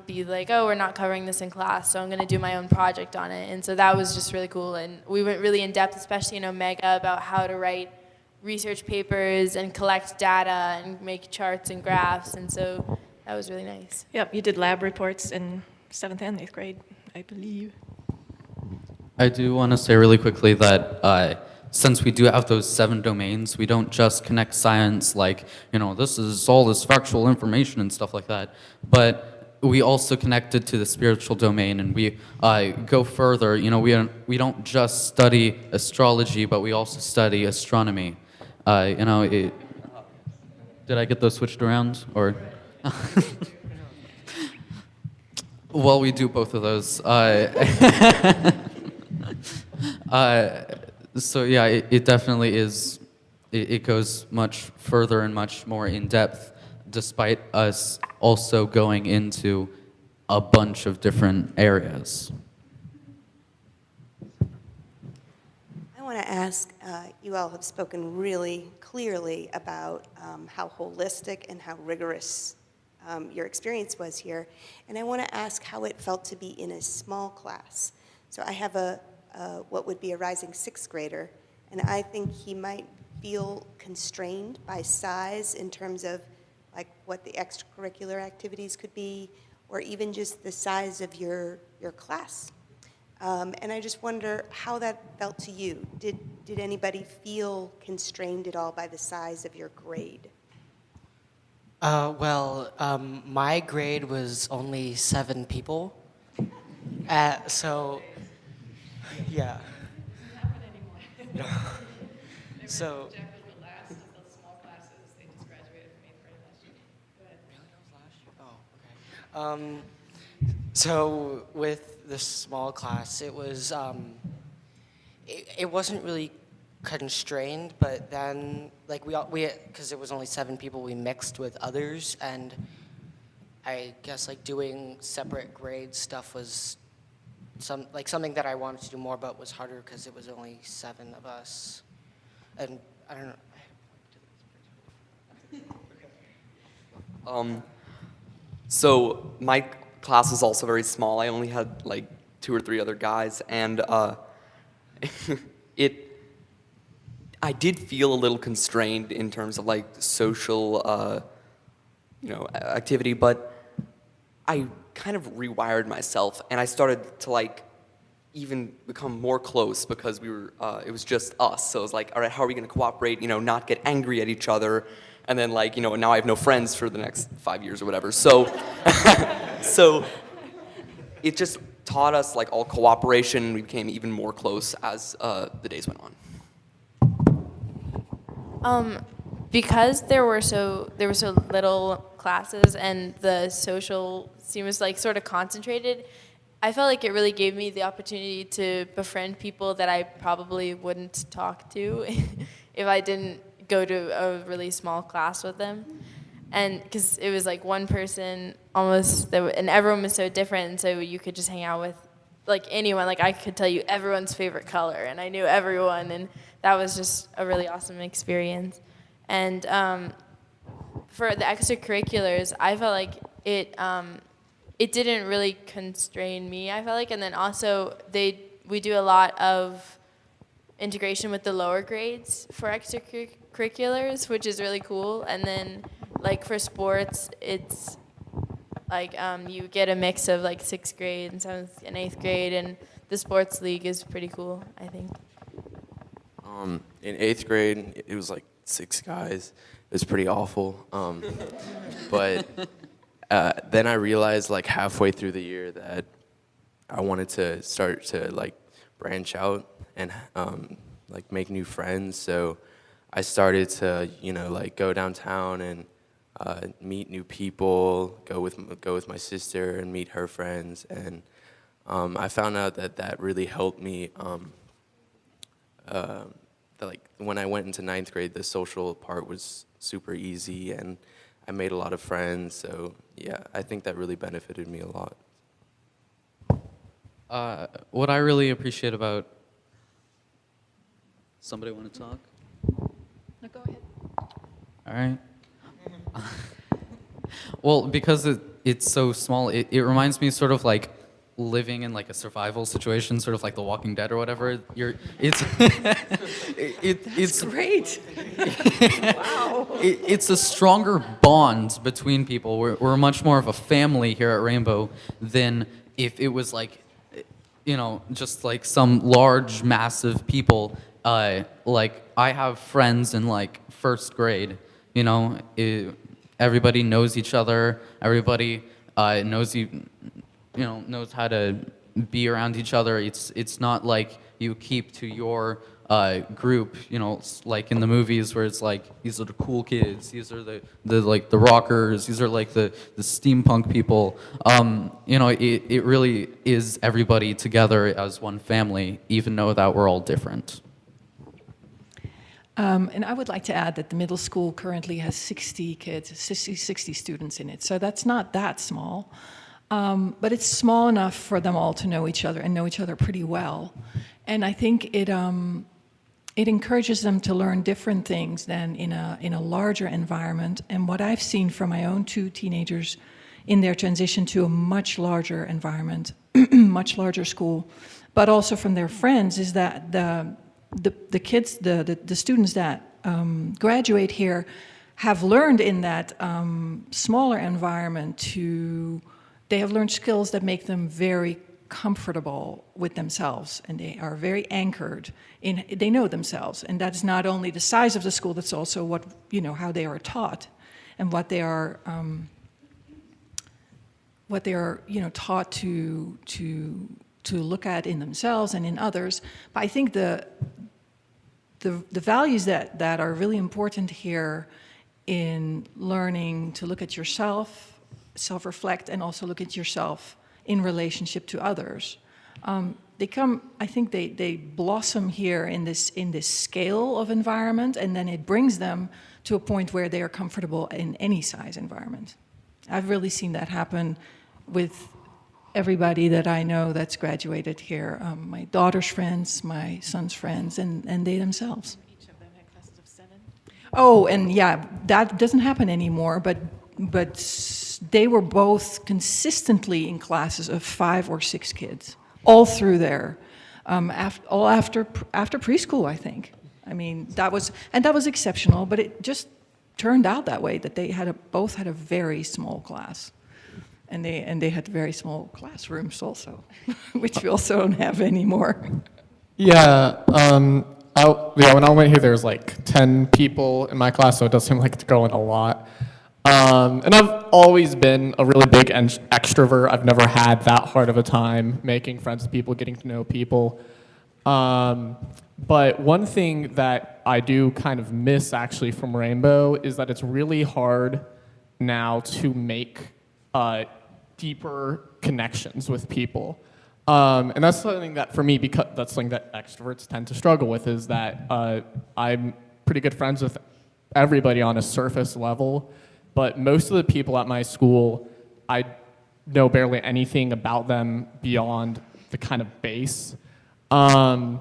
be like, oh, we're not covering this in class, so I'm going to do my own project on it. And so that was just really cool. And we went really in depth, especially in Omega, about how to write research papers and collect data and make charts and graphs. And so that was really nice. Yep, you did lab reports in 7th and 8th grade, I believe. I do want to say really quickly that since we do have those 7 domains, we don't just connect science like, this is all this factual information and stuff like that, but we also connect it to the spiritual domain, and we go further. We don't just study astrology, but we also study astronomy. Did I get those switched around, or? Well, we do both of those. So yeah, it definitely is. It goes much further and much more in depth, despite us also going into a bunch of different areas. I want to ask, you all have spoken really clearly about how holistic and how rigorous your experience was here. And I want to ask how it felt to be in a small class. So I have what would be a rising 6th grader, and I think he might feel constrained by size in terms of like what the extracurricular activities could be, or even just the size of your class. And I just wonder how that felt to you. Did anybody feel constrained at all by the size of your grade? My grade was only 7 people. So, yeah. No. So. So with the small class, it was it wasn't really constrained, but then like we because it was only 7 people, we mixed with others, and I guess like doing separate grade stuff was something that I wanted to do more, but was harder because it was only 7 of us, and I don't know. So my class was also very small. I only had like 2 or 3 other guys, and I did feel a little constrained in terms of like social, activity, but I kind of rewired myself, and I started to like even become more close because it was just us. So it was like, all right, how are we going to cooperate? Not get angry at each other, And then like, now I have no friends for the next 5 years or whatever. So, so it just taught us like all cooperation. We became even more close as the days went on. Because there were so little classes and the social scene was like sort of concentrated, I felt like it really gave me the opportunity to befriend people that I probably wouldn't talk to if I didn't go to a really small class with them. And because it was like one person almost, and everyone was so different, and so you could just hang out with like anyone. Like I could tell you everyone's favorite color, and I knew everyone, and that was just a really awesome experience. And for the extracurriculars, I felt like it didn't really constrain me, I felt like. And then also we do a lot of integration with the lower grades for extracurriculars, which is really cool. And then like for sports, it's like you get a mix of like 6th grade and 7th and 8th grade, and the sports league is pretty cool, I think. In 8th grade, it was like 6 guys. It was pretty awful. But then I realized like halfway through the year that I wanted to start to like branch out and like make new friends. So I started to like go downtown and meet new people, go with my sister and meet her friends, and I found out that really helped me. Like when I went into 9th grade, the social part was super easy, and I made a lot of friends. So yeah, I think that really benefited me a lot. What I really appreciate about somebody want to talk? No, go ahead. All right. Well, because it's so small, it reminds me sort of like living in like a survival situation, sort of like The Walking Dead or whatever. It's great. Wow. It's a stronger bond between people. We're much more of a family here at Rainbow than if it was like, just like some large, massive people. Like I have friends in like 1st grade. Everybody knows each other. Everybody knows knows how to be around each other. It's not like you keep to your group, like in the movies where it's like these are the cool kids, these are the rockers, these are like the steampunk people. It really is everybody together as one family, even though that we're all different. And I would like to add that the middle school currently has 60 kids, 60 students in it. So that's not that small. But it's small enough for them all to know each other and know each other pretty well. And I think it encourages them to learn different things than in a larger environment. And what I've seen from my own 2 teenagers in their transition to a much larger environment, much larger school, but also from their friends, is that the kids, the students that graduate here have learned in that smaller environment they have learned skills that make them very comfortable with themselves, and they are very anchored they know themselves. And that's not only the size of the school, that's also how they are taught and what they are taught to look at in themselves and in others. But I think the values that are really important here in learning to look at yourself, self-reflect, and also look at yourself in relationship to others. They blossom here in this scale of environment, and then it brings them to a point where they are comfortable in any size environment. I've really seen that happen with everybody that I know that's graduated here. My daughter's friends, my son's friends, and they themselves. Each of them had classes of 7? Oh, and yeah, that doesn't happen anymore, but they were both consistently in classes of 5 or 6 kids, all through there, all after preschool, I think. I mean, that was exceptional, but it just turned out that way, that they both had a very small class. And they had very small classrooms also, which we also don't have anymore. Yeah, when I went here, there was like 10 people in my class, so it does seem like it's growing a lot. And I've always been a really big extrovert. I've never had that hard of a time making friends with people, getting to know people. But one thing that I do kind of miss actually from Rainbow is that it's really hard now to make deeper connections with people. And that's something that for me, because that's something that extroverts tend to struggle with, is that I'm pretty good friends with everybody on a surface level, but most of the people at my school, I know barely anything about them beyond the kind of base. And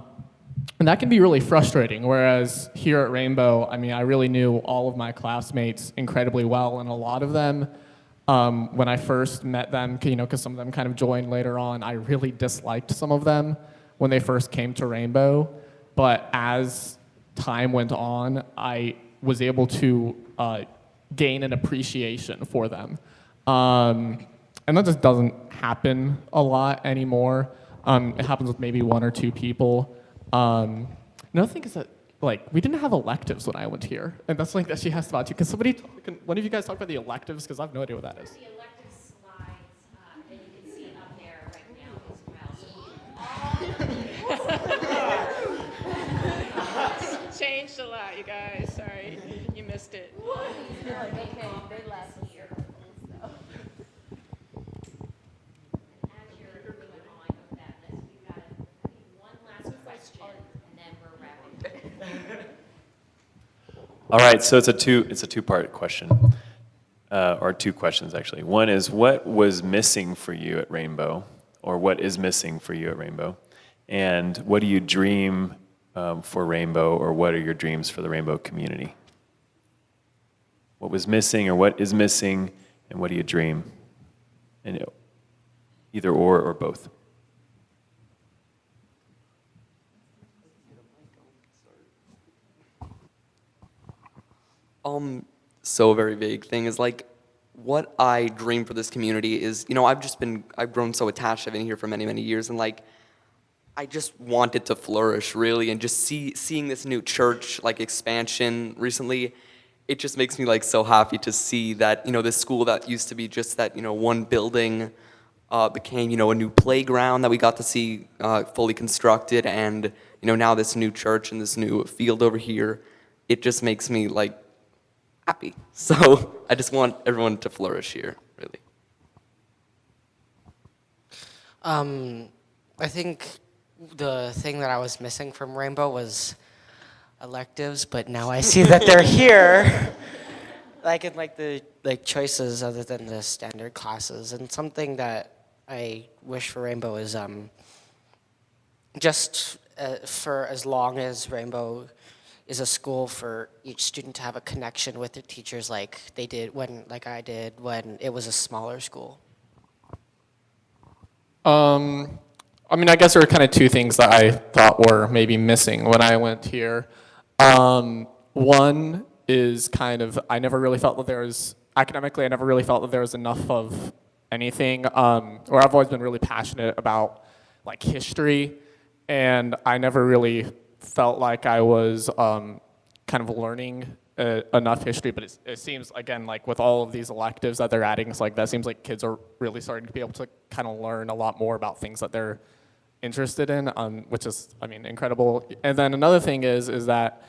that can be really frustrating, whereas here at Rainbow, I mean, I really knew all of my classmates incredibly well, and a lot of them, when I first met them, because some of them kind of joined later on, I really disliked some of them when they first came to Rainbow. But as time went on, I was able to gain an appreciation for them. And that just doesn't happen a lot anymore. It happens with maybe one or two people. Another thing is that, like, we didn't have electives when I went here, and that's something that she has about too. Can one of you guys talk about the electives? Because I have no idea what that is. The elective slides that you can see up there right now as well. Changed a lot, you guys. Sorry, you missed it. They last year. As you're moving on with that list, we've got one last question, and then we're wrapping. All right, so it's a two-part question, or two questions actually. One is, what was missing for you at Rainbow, or what is missing for you at Rainbow, and what do you dream for Rainbow, or what are your dreams for the Rainbow community? What was missing, or what is missing, and what do you dream? And either or both. So a very vague thing is like, what I dream for this community is, I've grown so attached. I've been here for many, many years, and like, I just want it to flourish really, and just seeing this new church like expansion recently, it just makes me like so happy to see that, this school that used to be just that, one building became, a new playground that we got to see fully constructed, and, now this new church and this new field over here, it just makes me like happy. So I just want everyone to flourish here, really. I think the thing that I was missing from Rainbow was electives, but now I see that they're here. Like in the choices other than the standard classes. And something that I wish for Rainbow is just for as long as Rainbow is a school, for each student to have a connection with their teachers like I did when it was a smaller school. I mean, I guess there were kind of two things that I thought were maybe missing when I went here. One is kind of, I never really felt that there was, academically, I never really felt that there was enough of anything, or I've always been really passionate about like history, and I never really felt like I was kind of learning enough history, but it seems, again, like with all of these electives that they're adding, it's like that seems like kids are really starting to be able to kind of learn a lot more about things that they're interested in, which is, I mean, incredible. And then another thing is that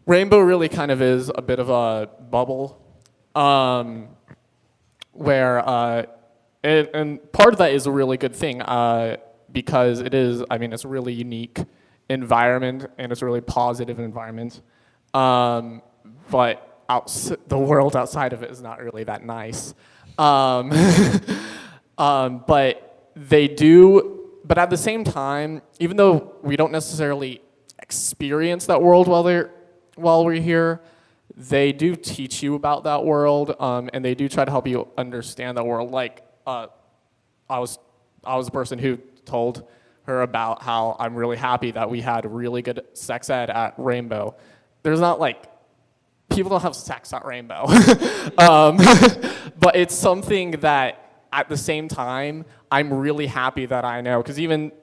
Rainbow really kind of is a bit of a bubble, where, and part of that is a really good thing, because it is, I mean, it's a really unique environment, and it's a really positive environment. But the world outside of it is not really that nice. But they do, but at the same time, even though we don't necessarily experience that world while we're here, they do teach you about that world, and they do try to help you understand that world. Like, I was the person who told her about how I'm really happy that we had really good sex ed at Rainbow. There's not like, people don't have sex at Rainbow. But it's something that at the same time, I'm really happy that I know, because even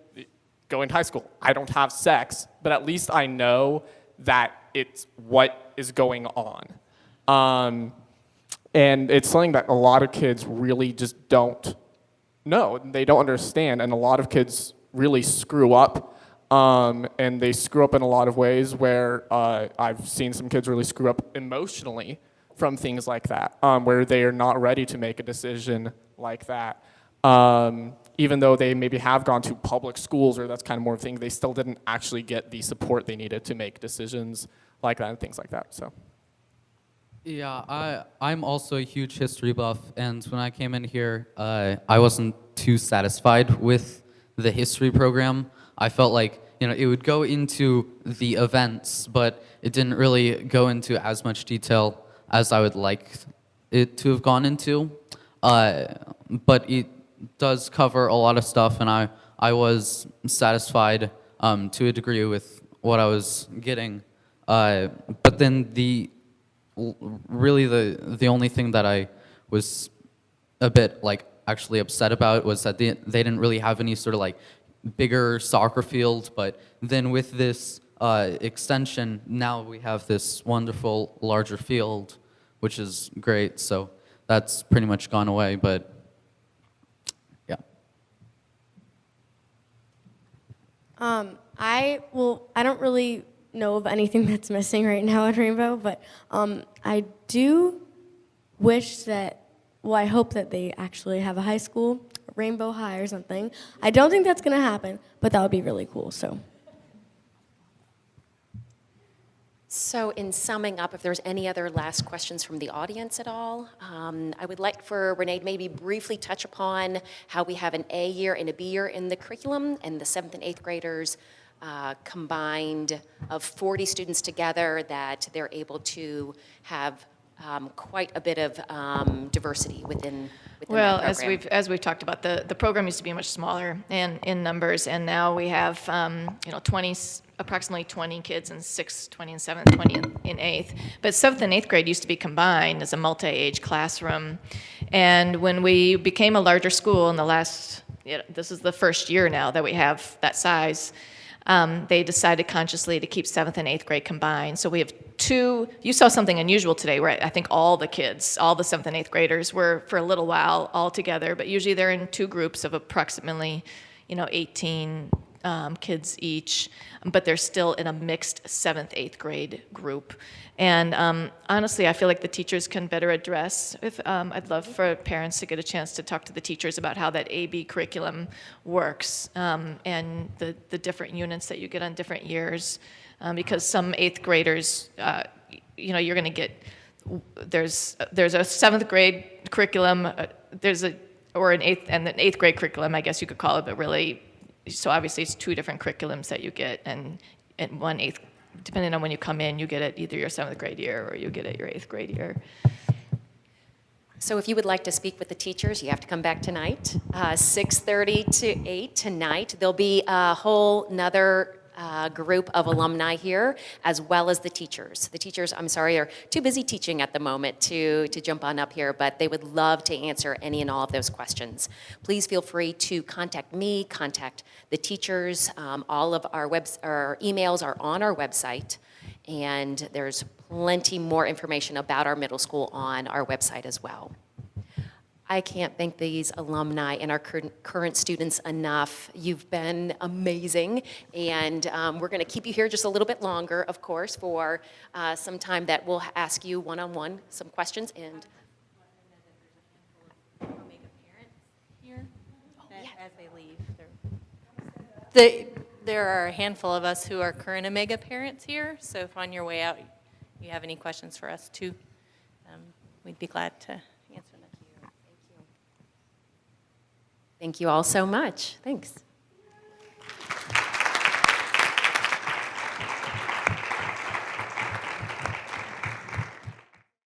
going to high school. I don't have sex, but at least I know that it's what is going on. And it's something that a lot of kids really just don't know. They don't understand, and a lot of kids really screw up. And they screw up in a lot of ways where I've seen some kids really screw up emotionally from things like that, where they are not ready to make a decision like that. Even though they maybe have gone to public schools or that's kind of more of a thing, they still didn't actually get the support they needed to make decisions like that and things like that. So. Yeah, I'm also a huge history buff, and when I came in here, I wasn't too satisfied with the history program. I felt like, it would go into the events, but it didn't really go into as much detail as I would like it to have gone into. But it does cover a lot of stuff, and I was satisfied to a degree with what I was getting. But then the only thing that I was a bit actually upset about was that they didn't really have any sort of bigger soccer field, but then with this extension, now we have this wonderful larger field, which is great. So that's pretty much gone away, but yeah. I don't really know of anything that's missing right now at Rainbow, but I do wish that, I hope that they actually have a high school, Rainbow High or something. I don't think that's going to happen, but that would be really cool. So in summing up, if there's any other last questions from the audience at all, I would like for Renee to maybe briefly touch upon how we have an A year and a B year in the curriculum, and the 7th and 8th graders combined of 40 students together, that they're able to have quite a bit of diversity within Well, that program. as we've talked about, the program used to be much smaller in numbers, and now we have approximately 20 kids in 6th, 20 in 7th, 20 in 8th. But 7th and 8th grade used to be combined as a multi-age classroom. And when we became a larger school in this is the first year now that we have that size, they decided consciously to keep 7th and 8th grade combined. So we have you saw something unusual today where I think all the kids, all the 7th and 8th graders were for a little while all together, but usually they're in 2 groups of approximately, 18 kids each, but they're still in a mixed 7th, 8th grade group. And honestly, I feel like the teachers can better address, I'd love for parents to get a chance to talk to the teachers about how that AB curriculum works, and the different units that you get on different years. Because some 8th graders, you're going to get, there's a 7th grade curriculum, or an 8th grade curriculum, I guess you could call it, but really, so obviously it's 2 different curriculums that you get, and 1/8, depending on when you come in, you get it either your 7th grade year or you get it your 8th grade year. So if you would like to speak with the teachers, you have to come back tonight, 6:30 to 8 tonight. There'll be a whole nother group of alumni here, as well as the teachers. The teachers, I'm sorry, are too busy teaching at the moment to jump on up here, but they would love to answer any and all of those questions. Please feel free to contact me, contact the teachers. All of our emails are on our website, and there's plenty more information about our middle school on our website as well. I can't thank these alumni and our current students enough. You've been amazing, and we're going to keep you here just a little bit longer, of course, for some time that we'll ask you one-on-one some questions. And as they leave, there are a handful of us who are current Omega parents here, so if on your way out you have any questions for us too, we'd be glad to answer them. thank you all so much. Thanks.